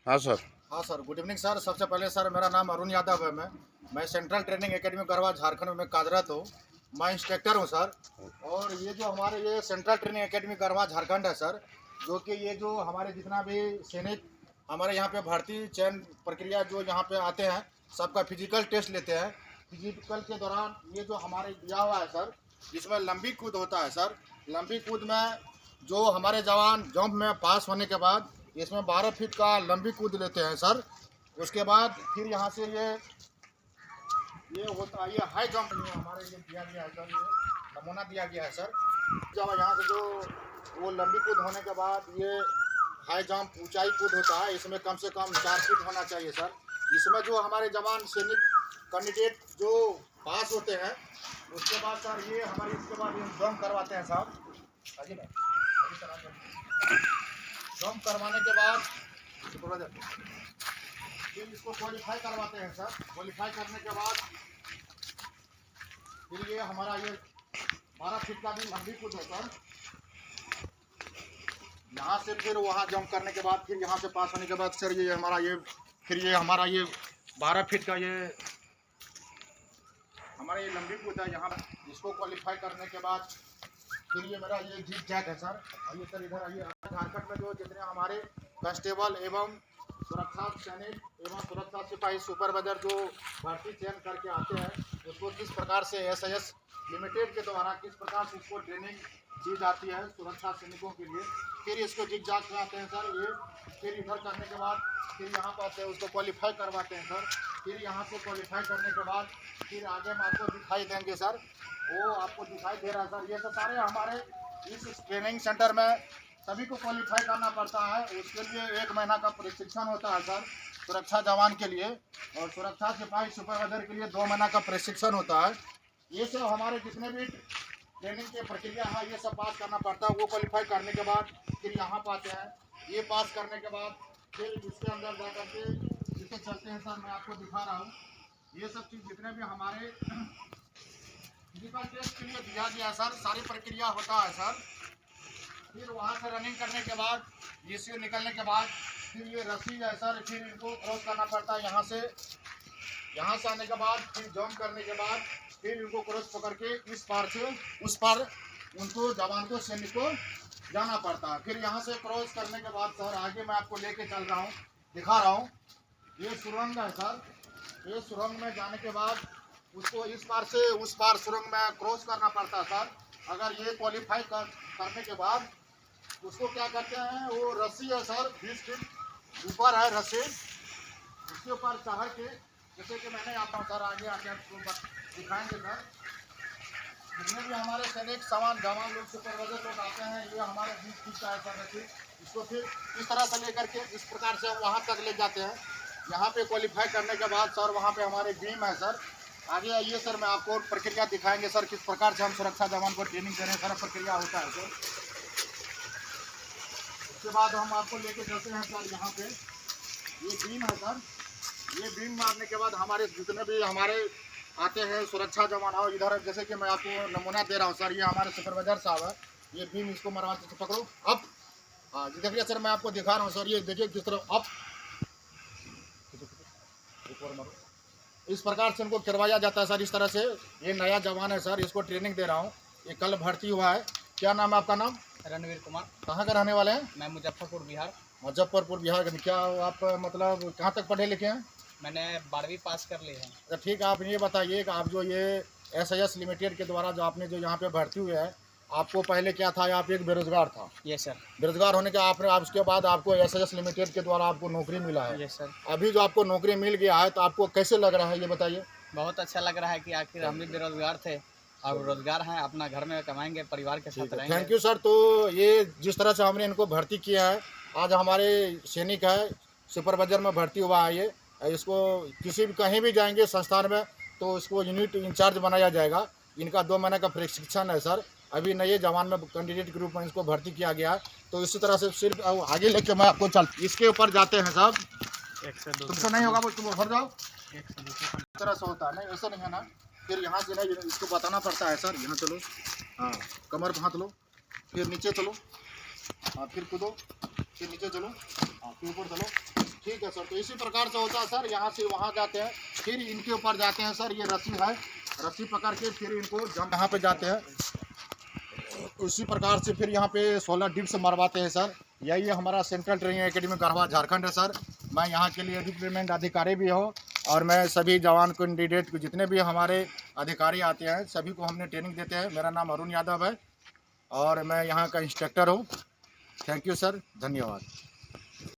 हाँ सर। हाँ sir, good evening sir. सबसे पहले सर मेरा नाम अरुण यादव है। मैं central training academy Garhwa Jharkhand में कार्यरत हूँ। मैं इंस्ट्रक्टर हूँ सर। और ये जो हमारे ये central training academy Garhwa Jharkhand है सर, जो कि ये जो हमारे जितना भी सैनिक हमारे यहाँ पे भर्ती चयन प्रक्रिया जो यहाँ पे आते हैं, सबका फिजिकल टेस्ट लेते हैं। फिजिकल के दौरान ये जो हमारे दिया हुआ है सर, जिसमें लंबी कूद होता है सर। लंबी कूद में जो हमारे जवान जंप में पास होने के बाद इसमें 12 फीट का लंबी कूद लेते हैं सर। उसके बाद फिर यहाँ से ये होता है, ये हाई जंप हमारे ये दिया गया है सर, ये नमूना दिया गया है सर। जब यहाँ से जो वो लंबी कूद होने के बाद ये हाई जंप ऊंचाई कूद होता है, इसमें कम से कम 4 फीट होना चाहिए सर। इसमें जो हमारे जवान सैनिक कैंडिडेट जो पास होते हैं, उसके बाद सर ये हमारे इसके बाद ये जंप करवाते हैं साहब। जंप करवाने के बाद फिर इसको क्वालिफाई करवाते हैं सर। क्वालिफाई करने के बाद फिर ये हमारा ये 12 फीट का भी लंबी कूद है सर। यहाँ से फिर वहाँ जंप करने के बाद फिर यहाँ से पास होने के बाद सर ये हमारा ये फिर ये हमारा ये 12 फीट का ये हमारा ये लंबी कूद है। यहाँ इसको क्वालिफाई करने के बाद फिर ये मेरा ये जिग जैक है सर। आइए सर इधर आइए। झारखंड में जो जितने हमारे कांस्टेबल एवं सुरक्षा सैनिक एवं सुरक्षा सिपाही सुपरवाइजर जो भर्ती चयन करके आते हैं, उसको किस प्रकार से SAS लिमिटेड के द्वारा किस प्रकार से उसको ट्रेनिंग दी जाती है सुरक्षा सैनिकों के लिए। फिर इसको जिग जैक कराते हैं सर। ये फिर इधर करने के बाद फिर यहाँ पर आते हैं, उसको क्वालिफाई करवाते हैं सर। फिर यहाँ से क्वालिफाई करने के बाद फिर आगे हम आपको दिखाई देंगे सर, वो आपको दिखाई दे रहा है सर। ये सब सारे हमारे इस ट्रेनिंग सेंटर में सभी को क्वालिफाई करना पड़ता है। उसके लिए 1 महीना का प्रशिक्षण होता है सर सुरक्षा जवान के लिए, और सुरक्षा सिपाही सुपरवाइजर के लिए 2 महीना का प्रशिक्षण होता है। ये सब हमारे जितने भी ट्रेनिंग की प्रक्रिया है, ये सब पास करना पड़ता है। वो क्वालिफाई करने के बाद फिर यहाँ पाते हैं। ये पास करने के बाद फिर इसके अंदर जा करके जिसे चलते हैं सर, मैं आपको दिखा रहा हूँ। ये सब चीज़ जितने भी हमारे फिजिकल टेस्ट के लिए दिया गया सर, सारी प्रक्रिया होता है सर। फिर वहाँ से रनिंग करने के बाद ये निकलने के बाद फिर ये रस्सी है सर, फिर इनको क्रॉस करना पड़ता है। यहाँ से आने के बाद फिर जंप करने के बाद फिर इनको क्रॉस पकड़ के इस पार से उस पार उनको जवान को सैनिक को जाना पड़ता है। फिर यहाँ से क्रॉस करने के बाद सर आगे मैं आपको लेके चल रहा हूँ, दिखा रहा हूँ। ये सुरंग है सर। ये सुरंग में जाने के बाद उसको इस पार से उस पार सुरंग में क्रॉस करना पड़ता है सर। अगर ये क्वालिफाई करने के बाद उसको क्या करते हैं, वो रस्सी है सर 20 फीट ऊपर है रस्सी, उसके ऊपर चढ़ के जैसे कि मैंने आता हूँ सर, आगे आके आपको दिखाएंगे सर। जितने भी हमारे सैनिक जवान लोग सुपरवाइजर लोग आते हैं, ये हमारे 20 फीट का है सर रस्सी। इसको फिर इस तरह से लेकर के इस प्रकार से हम वहाँ तक ले जाते हैं। यहाँ पे क्वालिफाई करने के बाद सर वहाँ पे हमारे बीम है सर। आगे आइए सर, मैं आपको प्रक्रिया दिखाएंगे सर, किस प्रकार से हम सुरक्षा जवान को ट्रेनिंग दे रहे हैं। सारा प्रक्रिया होता है सर। उसके बाद हम आपको लेके चलते हैं सर। यहाँ पे ये बीम है सर। ये बीम मारने के बाद हमारे जितने भी हमारे आते हैं सुरक्षा जवान हो, इधर जैसे कि मैं आपको नमूना दे रहा हूँ सर, ये हमारे सुपरवाइजर साहब है। ये बीम इसको मरवाते पकड़ो अब। हाँ जी देखिए सर, मैं आपको दिखा रहा हूँ सर। ये देखिए किस तरह अब इस प्रकार से इनको करवाया जाता है सर। इस तरह से ये नया जवान है सर, इसको ट्रेनिंग दे रहा हूँ। ये कल भर्ती हुआ है। क्या नाम है आपका? नाम रणवीर कुमार। कहाँ के रहने वाले हैं? मैं मुजफ्फरपुर बिहार। मुजफ्फरपुर बिहार के। क्या आप मतलब कहाँ तक पढ़े लिखे हैं? मैंने 12वीं पास कर ली है। तो ठीक है, आप ये बताइए कि आप जो ये SAS लिमिटेड के द्वारा जो आपने जो यहाँ पे भर्ती हुए है, आपको पहले क्या था? आप एक बेरोजगार था। ये सर। बेरोजगार होने के आपने आप उसके बाद आपको SAS लिमिटेड के द्वारा आपको नौकरी मिला है। ये सर। अभी जो आपको नौकरी मिल गया है, तो आपको कैसे लग रहा है ये बताइए। बहुत अच्छा लग रहा है कि आखिर हम भी बेरोजगार थे, अब रोजगार हैं, अपना घर में कमाएंगे, परिवार के साथ रहेंगे। Thank you sir. तो ये जिस तरह से हमने इनको भर्ती किया है, आज हमारे सैनिक है सुपरवाइजर में भर्ती हुआ है। ये इसको किसी भी कहीं भी जाएंगे संस्थान में तो इसको यूनिट इंचार्ज बनाया जाएगा। इनका 2 महीने का प्रशिक्षण है सर। अभी नए जवान में कैंडिडेट के रूप में इसको भर्ती किया गया है। तो इसी तरह से सिर्फ आगे लेके मैं आपको इसके ऊपर जाते हैं साहब। तुमसे नहीं होगा, तुम उभर जाओ। इस तरह से होता है, नहीं ऐसा नहीं है ना। फिर यहाँ से नहीं, इसको बताना पड़ता है सर। यहाँ चलो, हाँ कमर पे हाथ लो, फिर नीचे चलो, हाँ फिर कूदो, फिर नीचे चलो, हाँ फिर ऊपर चलो। ठीक है सर। तो इसी प्रकार से होता है सर, यहाँ से वहाँ जाते हैं, फिर इनके ऊपर जाते हैं सर। ये रस्सी है, रस्सी पकड़ के फिर इनको जंप यहाँ पे जाते हैं। उसी प्रकार से फिर यहाँ पे 16 डिप्स मरवाते हैं सर। यही हमारा central training academy Garhwa Jharkhand है सर। मैं यहाँ के लिए रिक्रूटमेंट अधिकारी भी हूँ, और मैं सभी जवान कैंडिडेट को, जितने भी हमारे अधिकारी आते हैं, सभी को हमने ट्रेनिंग देते हैं। मेरा नाम अरुण यादव है और मैं यहाँ का इंस्ट्रक्टर हूँ। थैंक यू सर, धन्यवाद।